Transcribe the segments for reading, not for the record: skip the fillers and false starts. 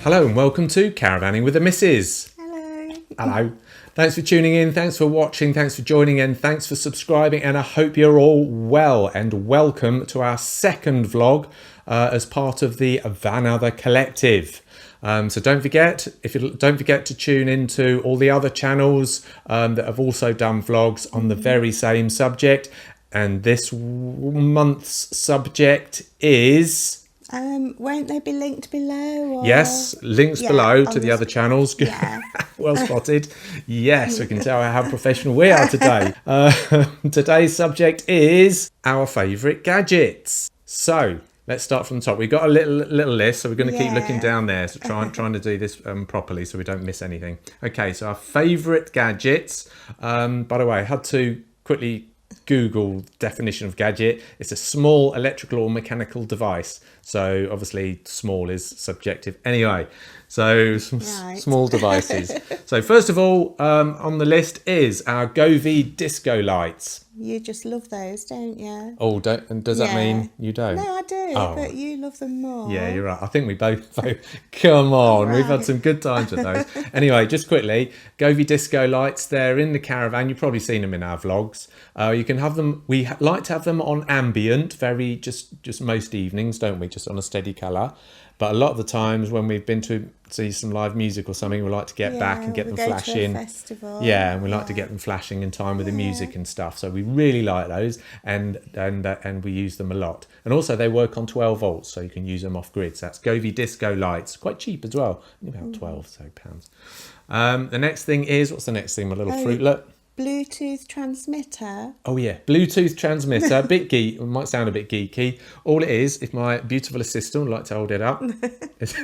Hello and welcome to Caravanning with the Missus. Hello. Hello. Thanks for tuning in, thanks for watching, thanks for joining in, thanks for subscribing, and I hope you're all well, and welcome to our second vlog as part of the Vanother Collective. So don't forget to tune into all the other channels that have also done vlogs on the very same subject. And this month's subject is... won't they be linked below? Or... Yes, links below to the other channels. Yeah. Well spotted. Yes, we can tell how professional we are today. Today's subject is our favourite gadgets. So let's start from the top. We've got a little list, so we're going to keep looking down there. So trying to do this properly so we don't miss anything. Okay, so our favourite gadgets. By the way, I had to quickly Google definition of gadget. It's a small electrical or mechanical device. So obviously small is subjective anyway. So small devices. So first of all on the list is our Govee Disco Lights. You just love those, don't you? Oh, and does that mean you don't? No, I do, but you love them more. Yeah, you're right. I think we both come on, we've had some good times with those. Anyway, just quickly, Govee Disco Lights, they're in the caravan. You've probably seen them in our vlogs. You can have them, we like to have them on ambient, just most evenings, don't we? Just on a steady colour. But a lot of the times when we've been to see some live music or something, we like to get back and get them flashing. Yeah, and we like to get them flashing in time with the music and stuff. So we really like those, and we use them a lot. And also they work on 12 volts, so you can use them off grid. So that's Govee Disco Lights, quite cheap as well, about 12 pounds. The next thing is, what's the next thing? My little fruitlet. Bluetooth transmitter. Oh yeah, Bluetooth transmitter. A bit geek, it might sound a bit geeky. All it is, if my beautiful assistant would like to hold it up, it's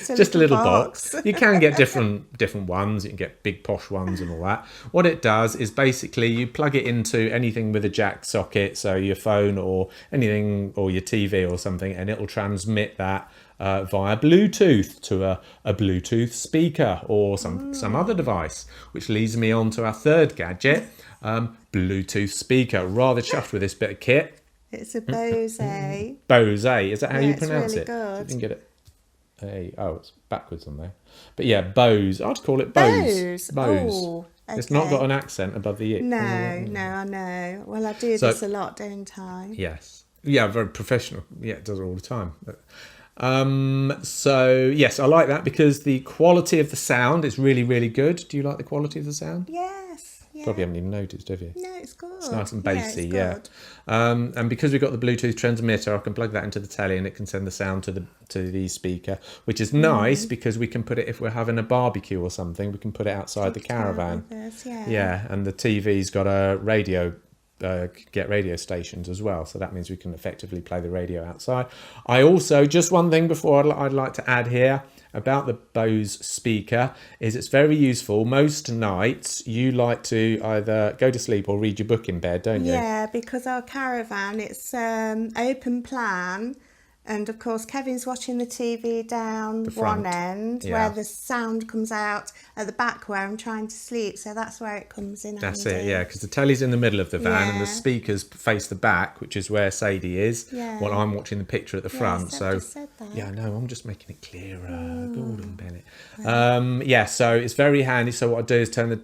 just a little box. You can get different ones. You can get big posh ones and all that. What it does is basically you plug it into anything with a jack socket, so your phone or anything, or your TV or something, and it will transmit that via Bluetooth to a Bluetooth speaker or some other device, which leads me on to our third gadget, Bluetooth speaker. Rather chuffed with this bit of kit. It's a Bose. Bose, is that how you pronounce really it? Good. You can get it. Oh, it's backwards on there. But yeah, Bose. I'd call it Bose. Bose. Oh, okay. It's not got an accent above the E. No, I know. Well, I do this a lot, don't I? Yes. Yeah, very professional. Yeah, it does it all the time. So yes, I like that because the quality of the sound is really good. Do you like the quality of the sound? Yes. Yeah. Probably haven't even noticed, have you? No, it's good. It's nice and bassy, yeah. And because we've got the Bluetooth transmitter, I can plug that into the telly and it can send the sound to the speaker, which is nice because we can put it, if we're having a barbecue or something, we can put it outside the caravan. Yeah, and the TV's got a radio. Get radio stations as well, so that means we can effectively play the radio outside. I also, just one thing before I'd like to add here about the Bose speaker is it's very useful. Most nights you like to either go to sleep or read your book in bed, don't you? Yeah, because our caravan, it's open plan. And of course, Kevin's watching the TV down one end where the sound comes out at the back where I'm trying to sleep. So that's where it comes in. That's it, yeah, because the telly's in the middle of the van and the speakers face the back, which is where Sadie is, while I'm watching the picture at the front. So yeah, I know, I'm just making it clearer. Gordon Bennett. Yeah, so it's very handy. So what I do is turn the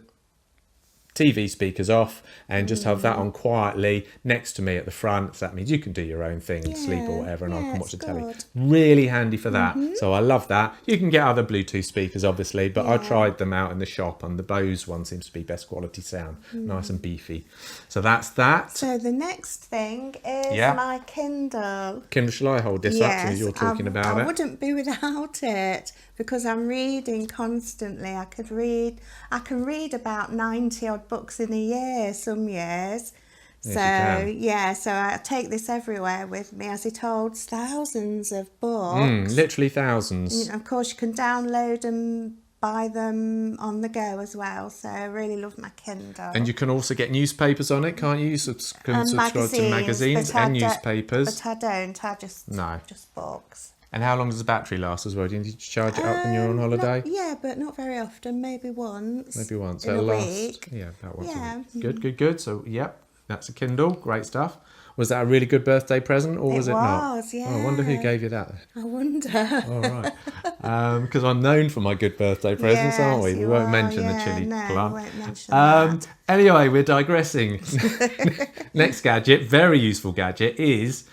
TV speakers off and just have that on quietly next to me at the front. So that means you can do your own thing and sleep or whatever, and I can watch the telly. Really handy for that. So I love that. You can get other Bluetooth speakers obviously, but I tried them out in the shop and the Bose one seems to be best quality sound. Nice and beefy. So that's that. So the next thing is my Kindle. Kindle, shall I hold this up as you're talking about it? I wouldn't be without it because I'm reading constantly. I can read about 90 odd books in a year some years. Yes, so I take this everywhere with me as it holds thousands of books. Literally thousands. Of course, you can download and buy them on the go as well. So I really love my Kindle. And you can also get newspapers on it, can't you? Can subscribe to magazines and newspapers. But I don't. I just books. And how long does the battery last as well? Do you need to charge it up when you're on holiday? Yeah, but not very often. Maybe once. Maybe once. In a last week. Yeah, about once a week. Good. So, yep, that's a Kindle. Great stuff. Was that a really good birthday present, or was it not? was, yeah. Oh, I wonder who gave you that. I wonder. All right. Because I'm known for my good birthday presents, aren't we? Yes, We you won't are, mention the yeah. chili No, plant. we won't mention that. Anyway, we're digressing. Next gadget, very useful gadget, is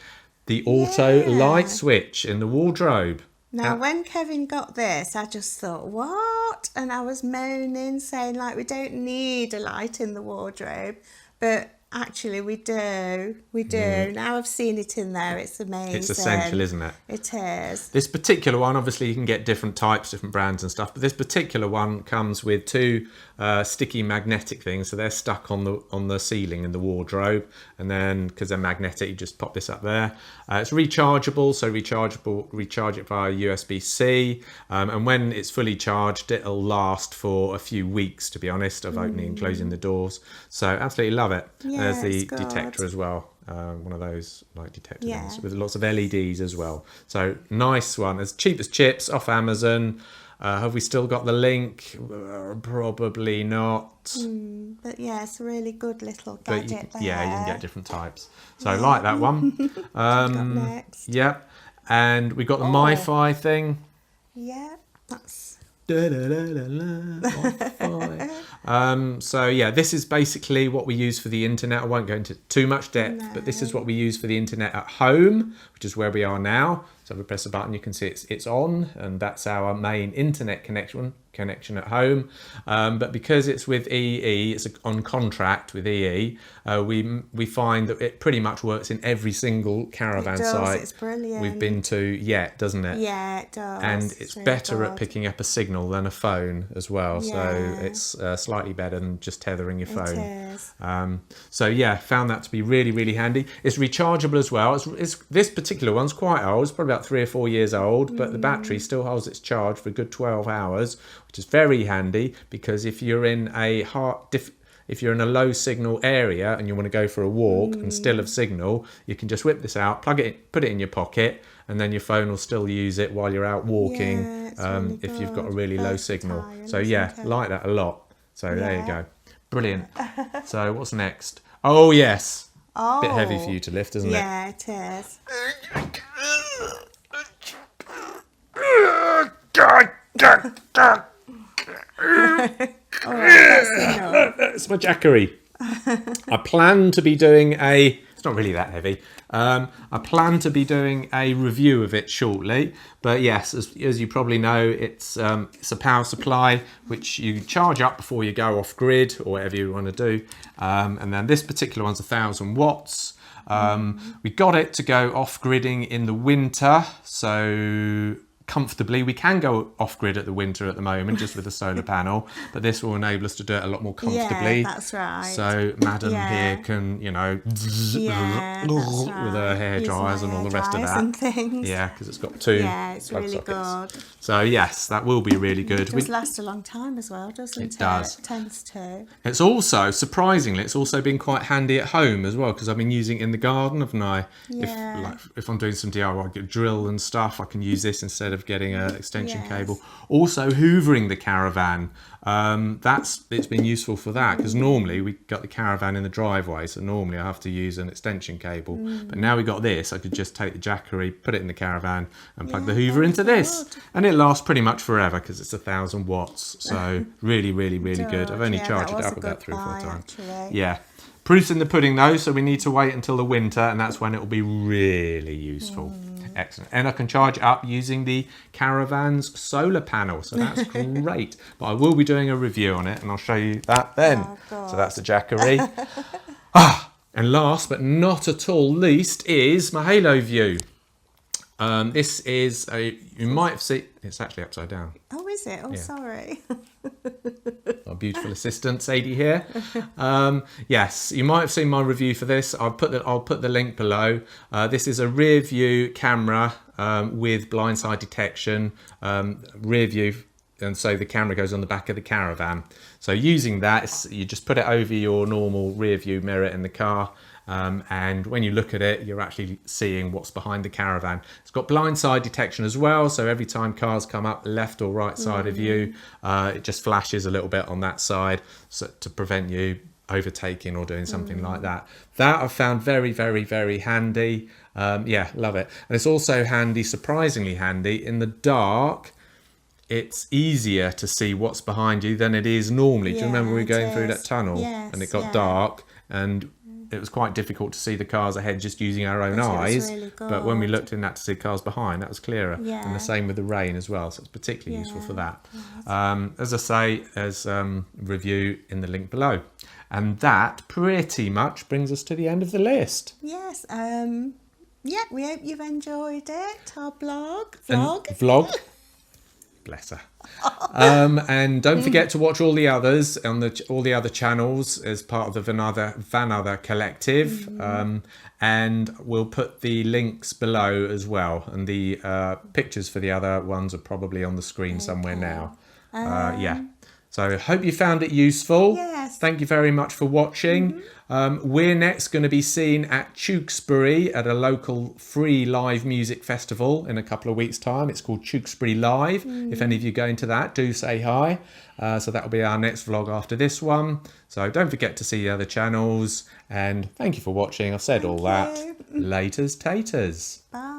the auto light switch in the wardrobe. Now, when Kevin got this, I just thought, what? And I was moaning, saying, like, we don't need a light in the wardrobe. But actually, we do. We do. Now I've seen it in there. It's amazing. It's essential, isn't it? It is. This particular one, obviously, you can get different types, different brands and stuff. But this particular one comes with two sticky magnetic things. So they're stuck on the ceiling in the wardrobe. And then, because they're magnetic, you just pop this up there. It's rechargeable. So recharge it via USB-C. And when it's fully charged, it'll last for a few weeks, to be honest, of opening and closing the doors. So absolutely love it. Yeah, There's the it's good. detector as well. One of those light detector things with lots of LEDs as well. So nice one, as cheap as chips, off Amazon. Have we still got the link? Probably not. But yeah, it's a really good little gadget there. Yeah, you can get different types. So I like that one. Got next. Yep. And we got the Mifi thing. Yeah, that's... So yeah, this is basically what we use for the internet. I won't go into too much depth, but this is what we use for the internet at home, which is where we are now. So if we press a button, you can see it's on, and that's our main internet connection at home. But because it's with EE, it's on contract with EE, we find that it pretty much works in every single caravan site it's brilliant. we've been to yet, doesn't it? Yeah, it does. And it's really better good. at picking up a signal than a phone as well. Yeah. So it's slightly better than just tethering your phone. It is. So yeah, found that to be really, really handy. It's rechargeable as well. It's this particular one's quite old. It's probably about 3 or 4 years old, but the battery still holds its charge for a good 12 hours, which is very handy because if you're in a if you're in a low signal area and you want to go for a walk and still have signal, you can just whip this out, plug it in, put it in your pocket, and then your phone will still use it while you're out walking really if you've got a really low signal. Versatile, So yeah, isn't it? like that a lot. So there you go. Brilliant. So what's next? Oh yes. Oh, Bit heavy for you to lift, isn't it? Yeah, it is. All right, that's enough. It's my Jackery. I plan to be doing it's not really that heavy. I plan to be doing a review of it shortly, but yes, as you probably know, it's a power supply which you charge up before you go off grid or whatever you want to do, and then this particular one's 1,000 watts. We got it to go off gridding in the winter, so comfortably. We can go off grid at the winter at the moment just with a solar panel, but this will enable us to do it a lot more comfortably. Yeah, that's right. So madam here can, with her hair dryers and all the rest of that. And things. Yeah, because it's got two it's plug really sockets. good. So yes, that will be really good. It does last a long time as well, doesn't it? It does. It tends to. It's also, surprisingly, it's also been quite handy at home as well, because I've been using it in the garden, haven't I? Yeah. If I'm doing some DIY, get a drill and stuff, I can use this instead of getting an extension cable. Also, hoovering the caravan. It's been useful for that, because normally we got the caravan in the driveway, so normally I have to use an extension cable. But now we got this, I could just take the Jackery, put it in the caravan, and plug the hoover into this, and it lasts pretty much forever because it's 1,000 watts. So really, really, really good. I've only charged it up about 3 or 4 times. Actually. Yeah. Proof's in the pudding though, so we need to wait until the winter, and that's when it will be really useful. Excellent. And I can charge it up using the Caravan's solar panel, so that's great. But I will be doing a review on it, and I'll show you that then. Oh, God. So that's the Jackery. And last but not at all least is my Haloview. This is you might have seen, it's actually upside down. Oh, is it? Oh, Yeah. sorry. Our beautiful assistant Sadie here. Yes, you might have seen my review for this. I'll put the link below. This is a rear view camera with blindside detection, rear view, and so the camera goes on the back of the caravan. So using that, you just put it over your normal rear view mirror in the car. And when you look at it, you're actually seeing what's behind the caravan. It's got blindside detection as well, so every time cars come up left or right side of you, it just flashes a little bit on that side, so to prevent you overtaking or doing something like that. That I've found very, very, very handy. Yeah, love it. And it's also handy, surprisingly handy, in the dark. It's easier to see what's behind you than it is normally. Do you remember we were going through that tunnel and it got dark and it was quite difficult to see the cars ahead just using our own eyes. Really but when we looked in that to see cars behind, that was clearer. And the same with the rain as well. So it's particularly useful for that. As I say, there's review in the link below. And that pretty much brings us to the end of the list. Yes. Yeah, we hope you've enjoyed it. Our vlog. Bless her. And don't forget to watch all the others on all the other channels as part of the Vanother Collective. And we'll put the links below as well. And the pictures for the other ones are probably on the screen somewhere now. Yeah. So hope you found it useful. Yes. Thank you very much for watching. We're next going to be seen at Tewkesbury at a local free live music festival in a couple of weeks' time. It's called Tewkesbury Live. If any of you go into that, do say hi. So that'll be our next vlog after this one. So don't forget to see the other channels. And thank you for watching. I've said all that. Laters taters. Bye.